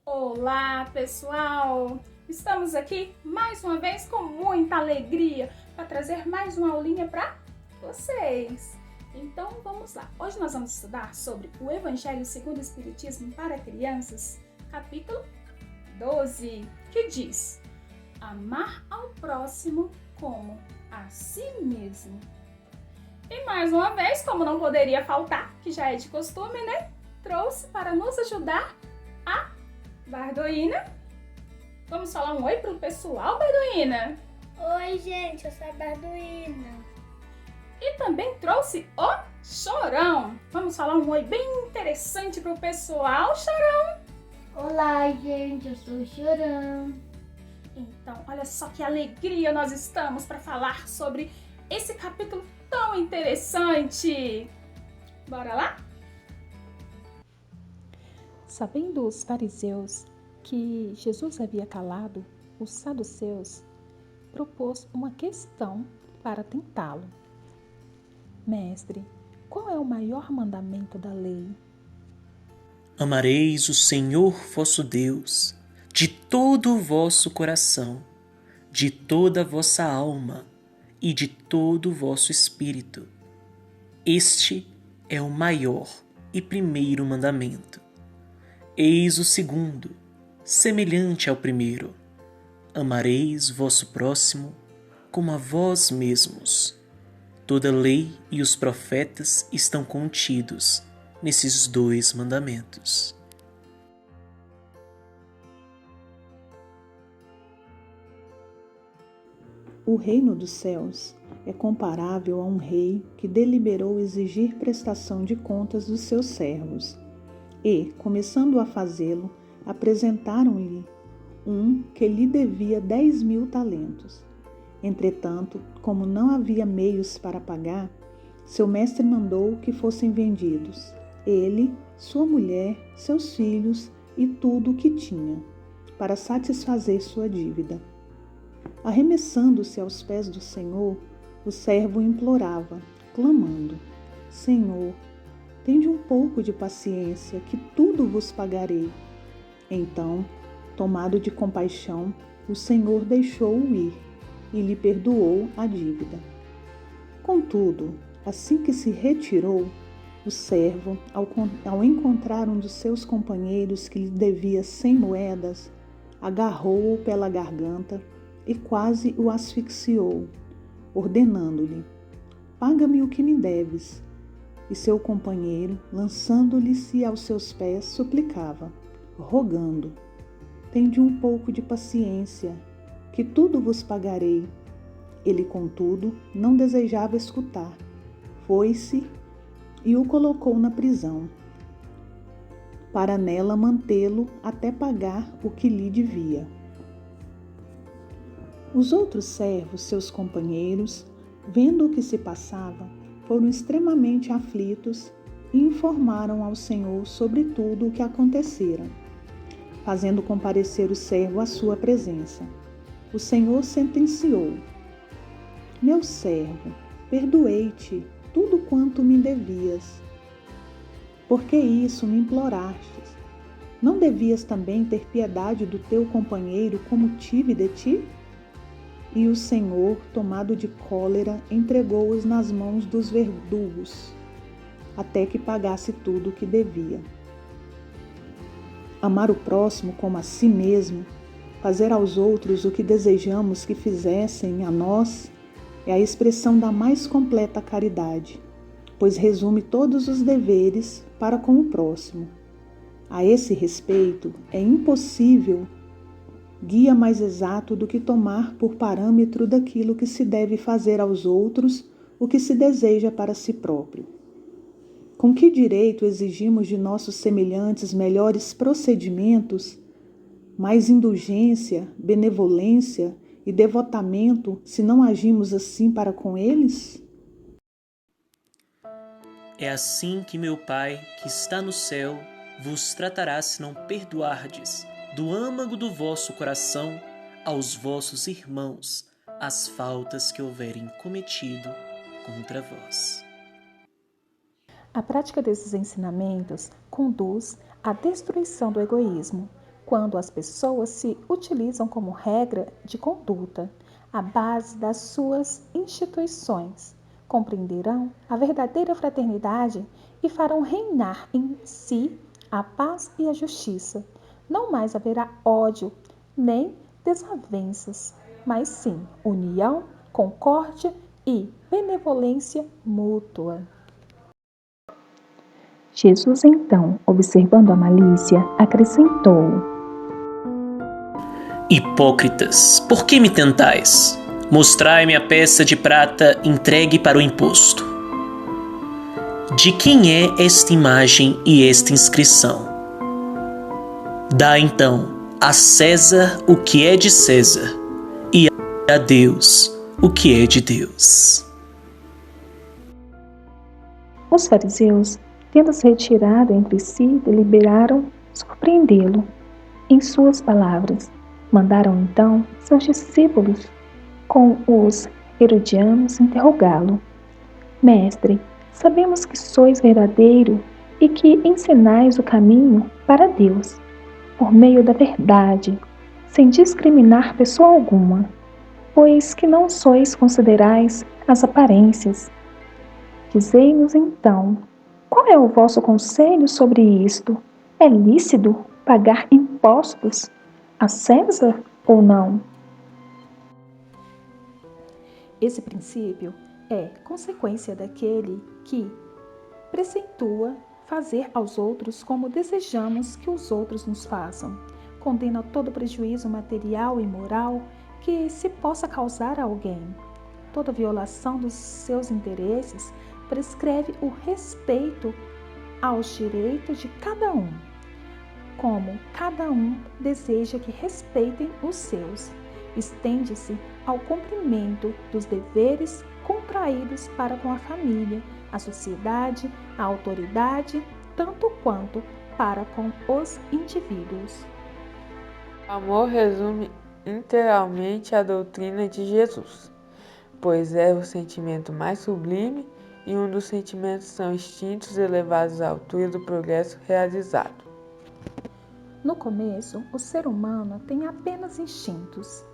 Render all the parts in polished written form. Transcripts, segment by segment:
Olá, pessoal! Estamos aqui mais uma vez com muita alegria para trazer mais uma aulinha para vocês. Então, vamos lá. Hoje nós vamos estudar sobre o Evangelho segundo o Espiritismo para crianças, capítulo 12, que diz: amar ao próximo como a si mesmo. E mais uma vez, como não poderia faltar, que já é de costume, né? Trouxe para nos ajudar a Bardoína. Vamos falar um oi pro pessoal, Bardoína? Oi, gente, eu sou a Bardoína. E também trouxe o Chorão. Vamos falar um oi bem interessante pro pessoal, Chorão? Olá, gente, eu sou o Chorão. Então, olha só que alegria nós estamos para falar sobre esse capítulo tão interessante. Bora lá? Sabendo os fariseus que Jesus havia calado os saduceus, propôs uma questão para tentá-lo. Mestre, qual é o maior mandamento da lei? Amareis o Senhor vosso Deus de todo o vosso coração, de toda a vossa alma e de todo o vosso espírito. Este é o maior e primeiro mandamento. Eis o segundo, semelhante ao primeiro: amareis vosso próximo como a vós mesmos. Toda a lei e os profetas estão contidos nesses dois mandamentos. O reino dos céus é comparável a um rei que deliberou exigir prestação de contas dos seus servos. E, começando a fazê-lo, apresentaram-lhe um que lhe devia 10.000 talentos. Entretanto, como não havia meios para pagar, seu mestre mandou que fossem vendidos ele, sua mulher, seus filhos e tudo o que tinha, para satisfazer sua dívida. Arremessando-se aos pés do Senhor, o servo implorava, clamando: Senhor, tende um pouco de paciência, que tudo vos pagarei. Então, tomado de compaixão, o Senhor deixou-o ir e lhe perdoou a dívida. Contudo, assim que se retirou, o servo, ao encontrar um dos seus companheiros que lhe devia 100 moedas, agarrou-o pela garganta e quase o asfixiou, ordenando-lhe: paga-me o que me deves. E seu companheiro, lançando-lhe-se aos seus pés, suplicava, rogando: tende um pouco de paciência, que tudo vos pagarei. Ele, contudo, não desejava escutar. Foi-se e o colocou na prisão, para nela mantê-lo até pagar o que lhe devia. Os outros servos, seus companheiros, vendo o que se passava, foram extremamente aflitos e informaram ao Senhor sobre tudo o que acontecera, fazendo comparecer o servo à sua presença. O Senhor sentenciou: meu servo, perdoei-te tudo quanto me devias. Por que isso me implorastes? Não devias também ter piedade do teu companheiro como tive de ti? E o Senhor, tomado de cólera, entregou-os nas mãos dos verdugos, até que pagasse tudo o que devia. Amar o próximo como a si mesmo, fazer aos outros o que desejamos que fizessem a nós, é a expressão da mais completa caridade, pois resume todos os deveres para com o próximo. A esse respeito, é impossível guia mais exato do que tomar por parâmetro daquilo que se deve fazer aos outros o que se deseja para si próprio. Com que direito exigimos de nossos semelhantes melhores procedimentos, mais indulgência, benevolência e devotamento, se não agimos assim para com eles? É assim que meu Pai, que está no céu, vos tratará se não perdoardes do âmago do vosso coração aos vossos irmãos as faltas que houverem cometido contra vós. A prática desses ensinamentos conduz à destruição do egoísmo quando as pessoas se utilizam como regra de conduta, à base das suas instituições, compreenderão a verdadeira fraternidade e farão reinar em si a paz e a justiça. Não mais haverá ódio, nem desavenças, mas sim união, concórdia e benevolência mútua. Jesus, então, observando a malícia, acrescentou: Hipócritas, por que me tentais? Mostrai-me a peça de prata entregue para o imposto. De quem é esta imagem e esta inscrição? Dá então a César o que é de César e a Deus o que é de Deus. Os fariseus, tendo-se retirado entre si, deliberaram surpreendê-lo em suas palavras. Mandaram então seus discípulos com os herodianos interrogá-lo: Mestre, sabemos que sois verdadeiro e que ensinais o caminho para Deus, por meio da verdade, sem discriminar pessoa alguma, pois que não sois considerais as aparências. Dizei-nos então, qual é o vosso conselho sobre isto? É lícito pagar impostos a César ou não? Esse princípio é consequência daquele que preceitua fazer aos outros como desejamos que os outros nos façam. Condena todo prejuízo material e moral que se possa causar a alguém. Toda violação dos seus interesses prescreve o respeito aos direitos de cada um, como cada um deseja que respeitem os seus. Estende-se ao cumprimento dos deveres contraídos para com a família, a sociedade, a autoridade, tanto quanto para com os indivíduos. O amor resume integralmente a doutrina de Jesus, pois é o sentimento mais sublime e um dos sentimentos são instintos elevados à altura do progresso realizado. No começo, o ser humano tem apenas instintos.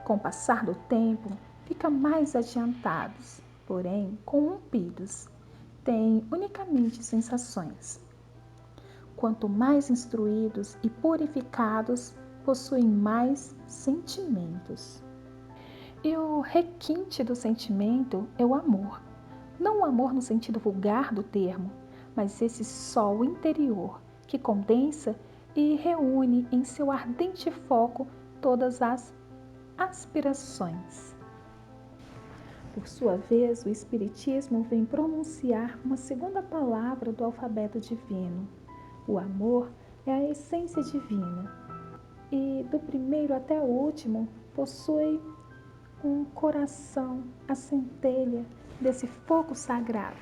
Com o passar do tempo, fica mais adiantados, porém corrompidos. Tem unicamente sensações. Quanto mais instruídos e purificados, possuem mais sentimentos. E o requinte do sentimento é o amor. Não o amor no sentido vulgar do termo, mas esse sol interior que condensa e reúne em seu ardente foco todas as aspirações. Por sua vez, o Espiritismo vem pronunciar uma segunda palavra do alfabeto divino. O amor é a essência divina e, do primeiro até o último, possui um coração, a centelha desse fogo sagrado.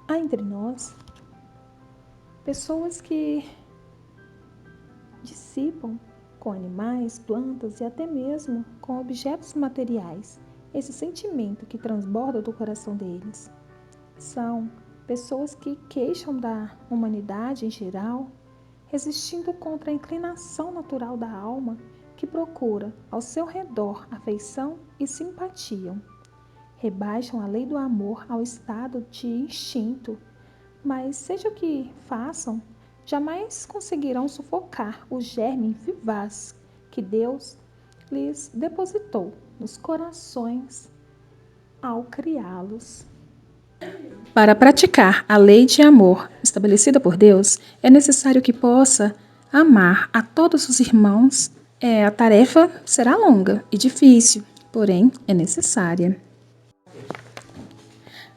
Há entre nós pessoas que dissipam com animais, plantas e até mesmo com objetos materiais esse sentimento que transborda do coração deles. São pessoas que queixam da humanidade em geral, resistindo contra a inclinação natural da alma que procura ao seu redor afeição e simpatia. Rebaixam a lei do amor ao estado de instinto, mas seja o que façam, jamais conseguirão sufocar o germe vivaz que Deus lhes depositou nos corações ao criá-los. Para praticar a lei de amor estabelecida por Deus, é necessário que possa amar a todos os irmãos. A tarefa será longa e difícil, porém é necessária.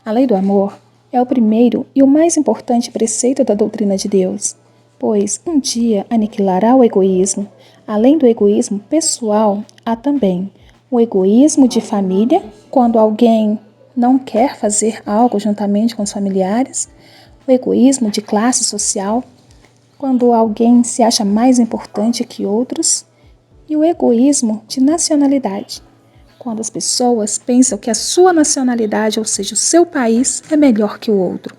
A lei do amor é o primeiro e o mais importante preceito da doutrina de Deus, pois um dia aniquilará o egoísmo. Além do egoísmo pessoal, há também o egoísmo de família, quando alguém não quer fazer algo juntamente com os familiares, o egoísmo de classe social, quando alguém se acha mais importante que outros, e o egoísmo de nacionalidade, quando as pessoas pensam que a sua nacionalidade, ou seja, o seu país, é melhor que o outro.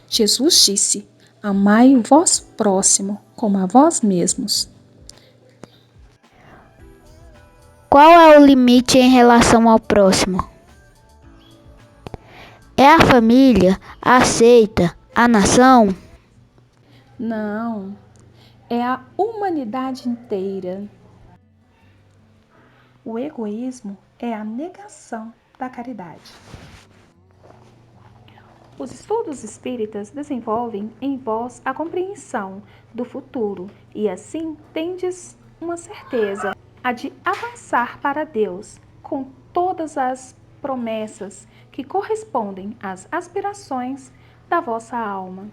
Jesus disse: Amai o vosso próximo como a vós mesmos. Qual é o limite em relação ao próximo? É a família, a seita, a nação? Não, é a humanidade inteira. O egoísmo é a negação da caridade. Os estudos espíritas desenvolvem em vós a compreensão do futuro e assim tendes uma certeza, a de avançar para Deus com todas as promessas que correspondem às aspirações da vossa alma.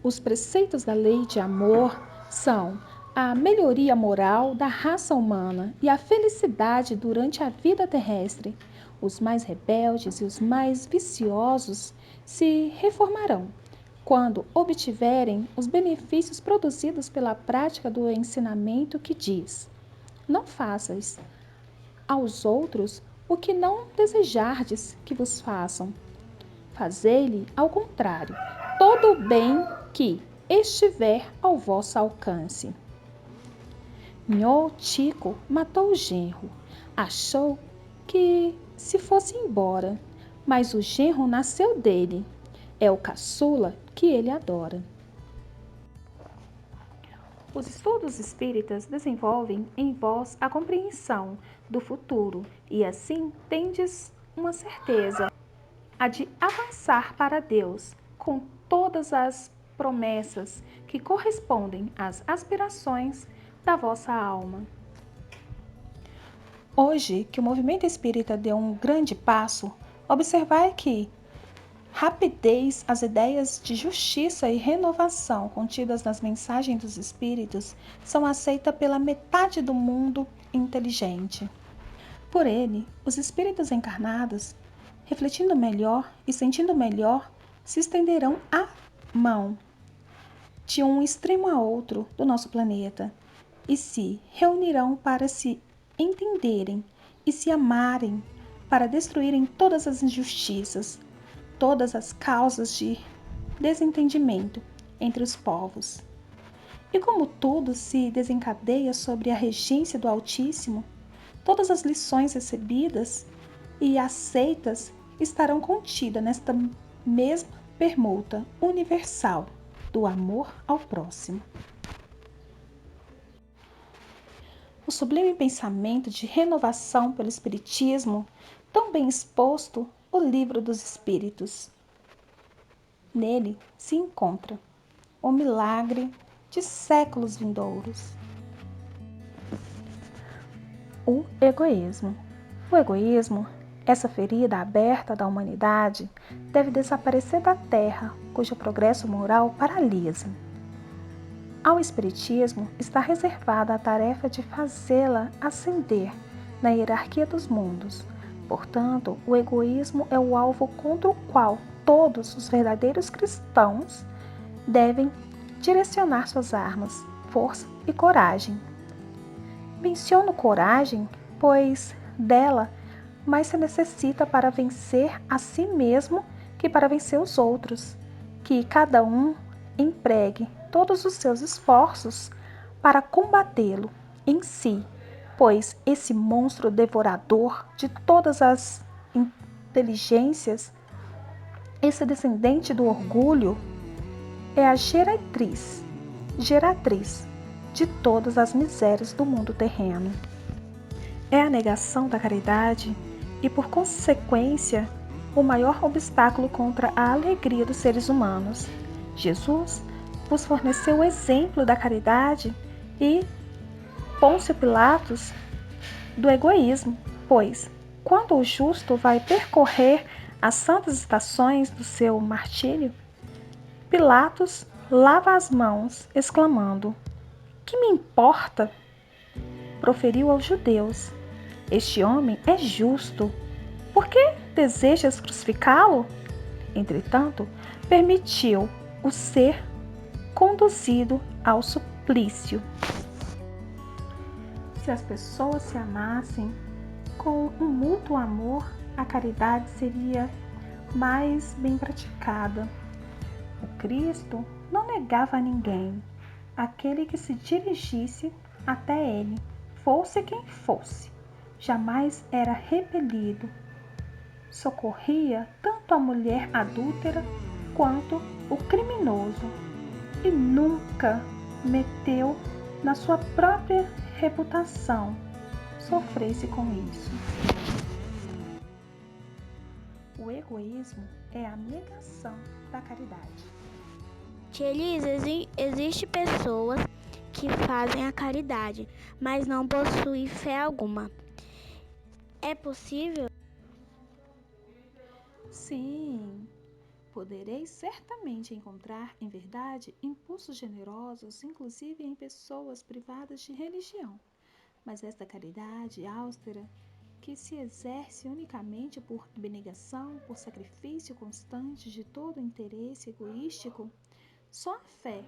Os preceitos da lei de amor são a melhoria moral da raça humana e a felicidade durante a vida terrestre. Os mais rebeldes e os mais viciosos se reformarão quando obtiverem os benefícios produzidos pela prática do ensinamento que diz: não façais aos outros o que não desejardes que vos façam. Fazei-lhe, ao contrário, todo o bem que estiver ao vosso alcance. Nhô Tico matou o genro. Achou que se fosse embora, mas o genro nasceu dele. É o caçula que ele adora. Os estudos espíritas desenvolvem em vós a compreensão do futuro e assim tendes uma certeza, a de avançar para Deus com todas as promessas que correspondem às aspirações da vossa alma. Hoje, que o movimento espírita deu um grande passo, observai que rapidez as ideias de justiça e renovação contidas nas mensagens dos espíritos são aceitas pela metade do mundo inteligente. Por ele, os espíritos encarnados, refletindo melhor e sentindo melhor, se estenderão a mão de um extremo a outro do nosso planeta e se reunirão para se entenderem e se amarem, para destruírem todas as injustiças, todas as causas de desentendimento entre os povos. E como tudo se desencadeia sobre a regência do Altíssimo, todas as lições recebidas e aceitas estarão contidas nesta mesma permuta universal do amor ao próximo. O sublime pensamento de renovação pelo Espiritismo, tão bem exposto, o Livro dos Espíritos. Nele se encontra o milagre de séculos vindouros. O egoísmo. O egoísmo, essa ferida aberta da humanidade, deve desaparecer da Terra, cujo progresso moral paralisa. Ao Espiritismo está reservada a tarefa de fazê-la ascender na hierarquia dos mundos. Portanto, o egoísmo é o alvo contra o qual todos os verdadeiros cristãos devem direcionar suas armas, força e coragem. Menciono coragem, pois dela mais se necessita para vencer a si mesmo que para vencer os outros. Que cada um empregue todos os seus esforços para combatê-lo em si, pois esse monstro devorador de todas as inteligências, esse descendente do orgulho, é a geratriz de todas as misérias do mundo terreno. É a negação da caridade e, por consequência, o maior obstáculo contra a alegria dos seres humanos. Jesus vos forneceu o exemplo da caridade e Pôncio Pilatos do egoísmo, pois, quando o justo vai percorrer as santas estações do seu martírio, Pilatos lava as mãos, exclamando: "Que me importa?" Proferiu aos judeus: "Este homem é justo. Por que desejas crucificá-lo?" Entretanto, permitiu o ser conduzido ao suplício. Se as pessoas se amassem com um mútuo amor, a caridade seria mais bem praticada. O Cristo não negava a ninguém, aquele que se dirigisse até ele, fosse quem fosse. Jamais era repelido. Socorria tanto a mulher adúltera quanto o criminoso e nunca meteu na sua própria reputação sofresse com isso. O egoísmo é a negação da caridade. Tia Elisa, existe pessoas que fazem a caridade, mas não possuem fé alguma. É possível? Sim, podereis certamente encontrar, em verdade, impulsos generosos, inclusive em pessoas privadas de religião. Mas esta caridade austera, que se exerce unicamente por abnegação, por sacrifício constante de todo interesse egoístico, só a fé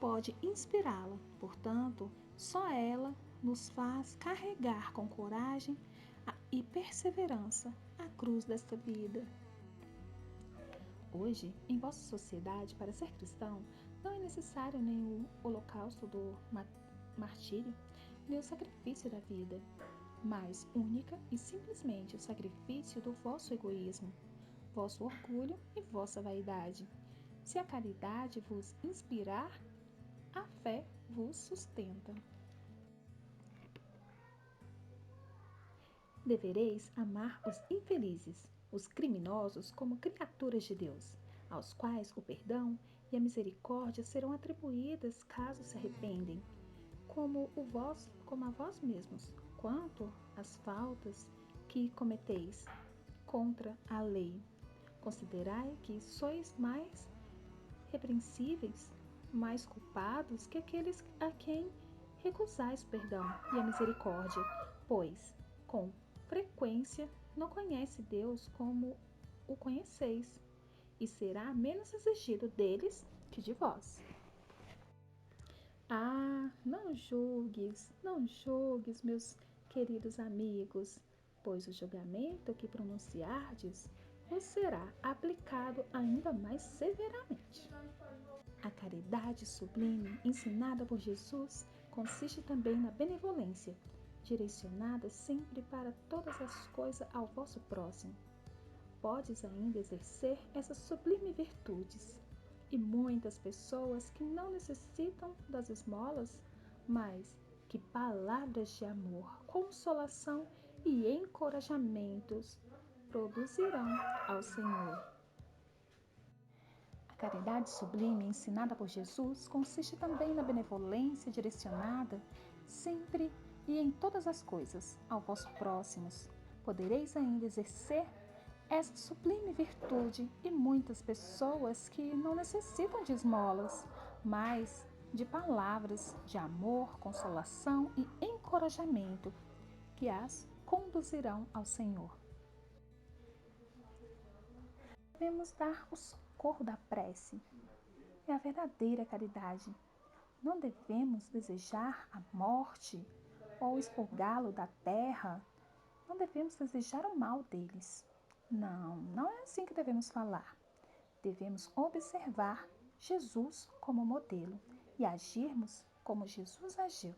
pode inspirá-la. Portanto, só ela nos faz carregar com coragem e perseverança a cruz desta vida. Hoje, em vossa sociedade, para ser cristão, não é necessário nem o holocausto do martírio, nem o sacrifício da vida, mas única e simplesmente o sacrifício do vosso egoísmo, vosso orgulho e vossa vaidade. Se a caridade vos inspirar, a fé vos sustenta. Devereis amar os infelizes, os criminosos como criaturas de Deus, aos quais o perdão e a misericórdia serão atribuídas caso se arrependem, como a vós mesmos, quanto às faltas que cometeis contra a lei. Considerai que sois mais repreensíveis, mais culpados que aqueles a quem recusais o perdão e a misericórdia, pois, com frequência, não conhece Deus como o conheceis, e será menos exigido deles que de vós. Ah, não julgues, meus queridos amigos, pois o julgamento que pronunciardes vos será aplicado ainda mais severamente. A caridade sublime ensinada por Jesus consiste também na benevolência, direcionada sempre para todas as coisas ao vosso próximo. Podes ainda exercer essas sublimes virtudes, e muitas pessoas que não necessitam das esmolas, mas que palavras de amor, consolação e encorajamentos produzirão ao Senhor. A caridade sublime ensinada por Jesus consiste também na benevolência direcionada sempre e em todas as coisas ao vosso próximos. Podereis ainda exercer essa sublime virtude e muitas pessoas que não necessitam de esmolas, mas de palavras de amor, consolação e encorajamento que as conduzirão ao Senhor. Devemos dar o socorro da prece. É a verdadeira caridade. Não devemos desejar a morte ou expurgá-lo da terra. Não devemos desejar o mal deles. Não é assim que devemos falar. Devemos observar Jesus como modelo e agirmos como Jesus agiu.